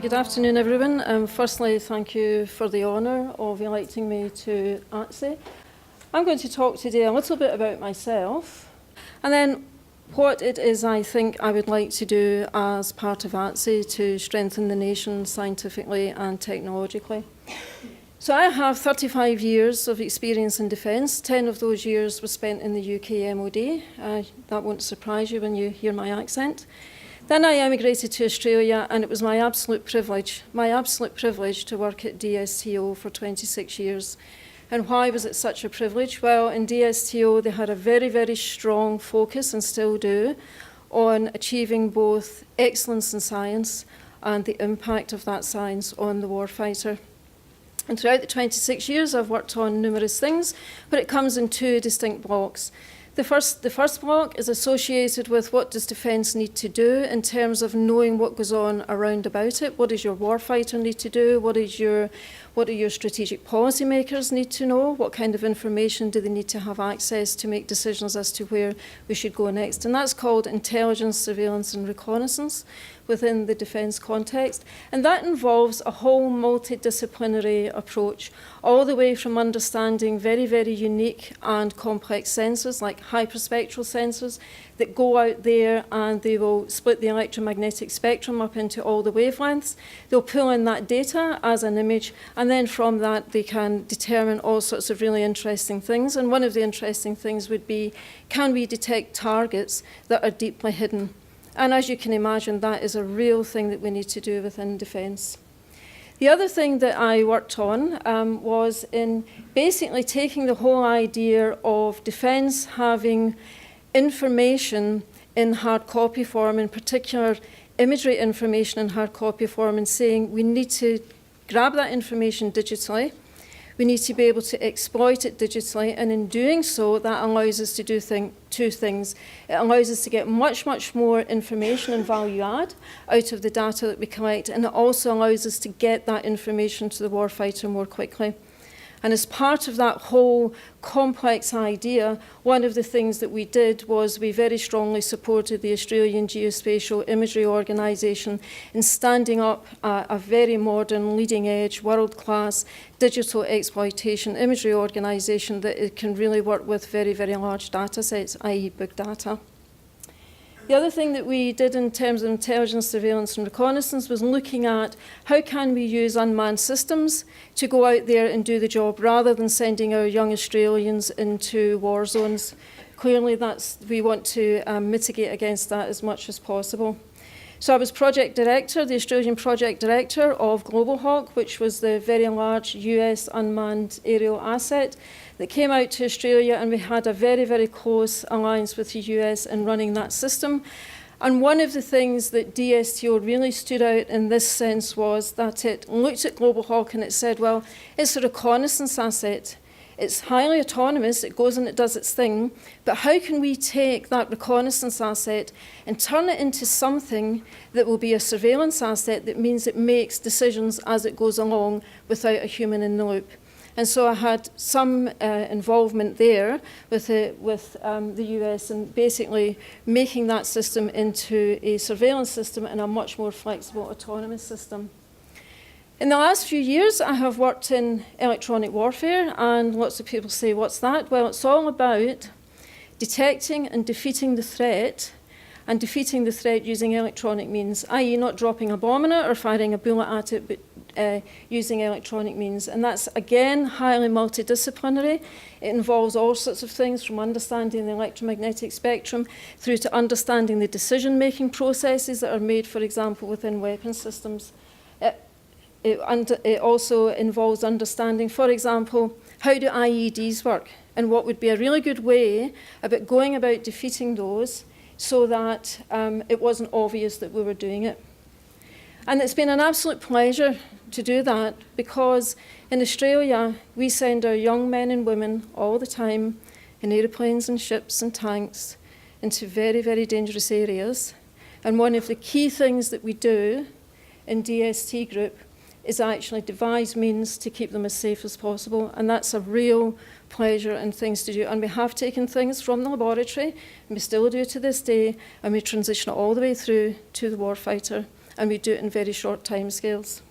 Good afternoon, everyone. Firstly, thank you for the honour of electing me to ATSE. I'm going to talk today a little bit about myself, and then what it is I think I would like to do as part of ATSE to strengthen the nation scientifically and technologically. So I have 35 years of experience in defence. 10 of those years were spent in the UK MOD. That won't surprise you when you hear my accent. Then I emigrated to Australia, and it was my absolute privilege to work at DSTO for 26 years. And why was it such a privilege? Well, in DSTO, they had a very, very strong focus, and still do, on achieving both excellence in science and the impact of that science on the warfighter. And throughout the 26 years, I've worked on numerous things, but it comes in two distinct blocks. The first block is associated with what does defence need to do in terms of knowing what goes on around about it. What does your warfighter need to do? What do your strategic policymakers need to know? What kind of information do they need to have access to make decisions as to where we should go next? And that's called intelligence, surveillance and reconnaissance within the defence context. And that involves a whole multidisciplinary approach, all the way from understanding very, very unique and complex sensors like hyperspectral sensors that go out there and they will split the electromagnetic spectrum up into all the wavelengths. They'll pull in that data as an image, and then from that they can determine all sorts of really interesting things. And one of the interesting things would be, can we detect targets that are deeply hidden? And as you can imagine, that is a real thing that we need to do within defence. The other thing that I worked on was in basically taking the whole idea of defence having information in hard copy form, in particular imagery information in hard copy form, and saying we need to grab that information digitally. We need to be able to exploit it digitally, and in doing so, that allows us to do two things. It allows us to get much, much more information and value add out of the data that we collect, and it also allows us to get that information to the warfighter more quickly. And as part of that whole complex idea, one of the things that we did was we very strongly supported the Australian Geospatial Imagery Organisation in standing up a very modern, leading-edge, world-class digital exploitation imagery organisation that it can really work with very, very large data sets, i.e. big data. The other thing that we did in terms of intelligence, surveillance and reconnaissance was looking at how can we use unmanned systems to go out there and do the job rather than sending our young Australians into war zones. Clearly we want to mitigate against that as much as possible. So I was project director, the Australian project director of Global Hawk, which was the very large US unmanned aerial asset that came out to Australia, and we had a very, very close alliance with the US in running that system. And one of the things that DSTO really stood out in this sense was that it looked at Global Hawk and it said, well, it's a reconnaissance asset. It's highly autonomous, it goes and it does its thing, but how can we take that reconnaissance asset and turn it into something that will be a surveillance asset that means it makes decisions as it goes along without a human in the loop? And so I had some involvement there with the US in basically making that system into a surveillance system and a much more flexible autonomous system. In the last few years, I have worked in electronic warfare, and lots of people say, what's that? Well, it's all about detecting and defeating the threat, and defeating the threat using electronic means, i.e. not dropping a bomb on it or firing a bullet at it, but using electronic means. And that's, again, highly multidisciplinary. It involves all sorts of things, from understanding the electromagnetic spectrum through to understanding the decision-making processes that are made, for example, within weapon systems. It also involves understanding, for example, how do IEDs work, and what would be a really good way about going about defeating those so that it wasn't obvious that we were doing it. And it's been an absolute pleasure to do that, because in Australia we send our young men and women all the time in aeroplanes and ships and tanks into very, very dangerous areas. And one of the key things that we do in DST Group is actually devise means to keep them as safe as possible, and that's a real pleasure and things to do. And we have taken things from the laboratory, and we still do to this day, and we transition it all the way through to the warfighter. and we do it in very short timescales.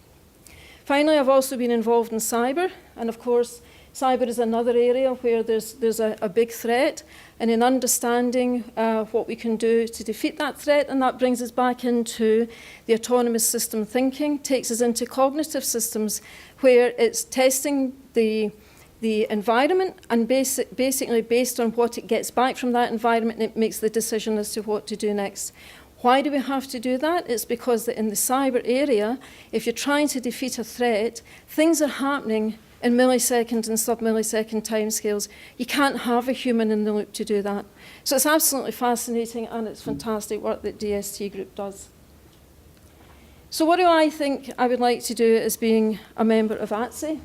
Finally, I've also been involved in cyber, and of course, cyber is another area where there's a big threat, and in understanding what we can do to defeat that threat, and that brings us back into the autonomous system thinking, takes us into cognitive systems, where it's testing the environment, and basically based on what it gets back from that environment, it makes the decision as to what to do next. Why do we have to do that? It's because that in the cyber area, if you're trying to defeat a threat, things are happening in millisecond and sub-millisecond timescales. You can't have a human in the loop to do that. So it's absolutely fascinating, and it's fantastic work that DST Group does. So what do I think I would like to do as being a member of ATSE?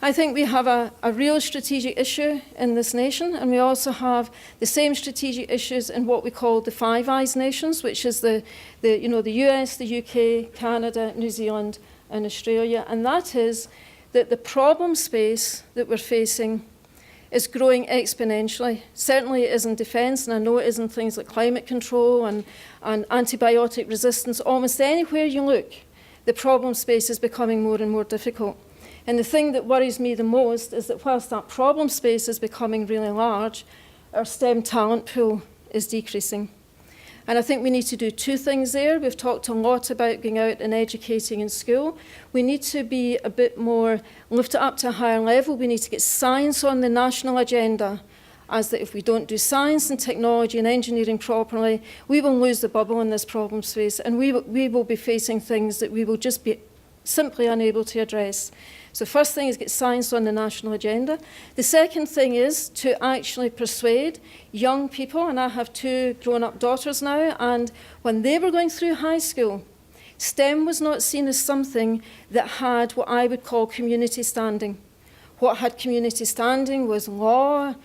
I think we have a real strategic issue in this nation, and we also have the same strategic issues in what we call the Five Eyes nations, which is the US, the UK, Canada, New Zealand, and Australia. And that is that the problem space that we're facing is growing exponentially. Certainly it is in defence, and I know it is in things like climate control and antibiotic resistance. Almost anywhere you look, the problem space is becoming more and more difficult. And the thing that worries me the most is that whilst that problem space is becoming really large, our STEM talent pool is decreasing. And I think we need to do two things there. We've talked a lot about going out and educating in school. We need to be a bit more, lift it up to a higher level. We need to get science on the national agenda, as that if we don't do science and technology and engineering properly, we will lose the bubble in this problem space, and we will be facing things that we will just be simply unable to address. So the first thing is get science on the national agenda. The second thing is to actually persuade young people, and I have two grown-up daughters now, and when they were going through high school, STEM was not seen as something that had what I would call community standing. What had community standing was law.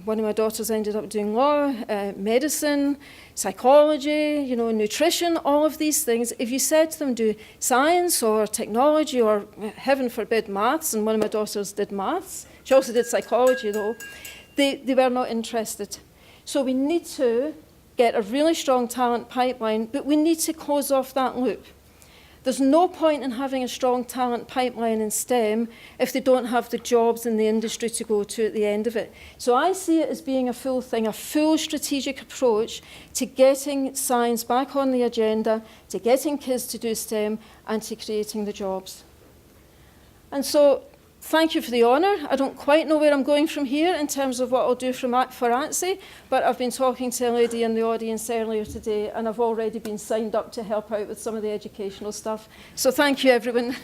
One of my daughters ended up doing law, medicine, psychology, nutrition, all of these things. If you said to them, do science or technology or, heaven forbid, maths, and one of my daughters did maths, she also did psychology though, they were not interested. So we need to get a really strong talent pipeline, but we need to close off that loop. There's no point in having a strong talent pipeline in STEM if they don't have the jobs in the industry to go to at the end of it. So I see it as being a full thing, a full strategic approach to getting science back on the agenda, to getting kids to do STEM, and to creating the jobs. And so, thank you for the honour. I don't quite know where I'm going from here in terms of what I'll do for ATSE, but I've been talking to a lady in the audience earlier today, and I've already been signed up to help out with some of the educational stuff. So thank you, everyone.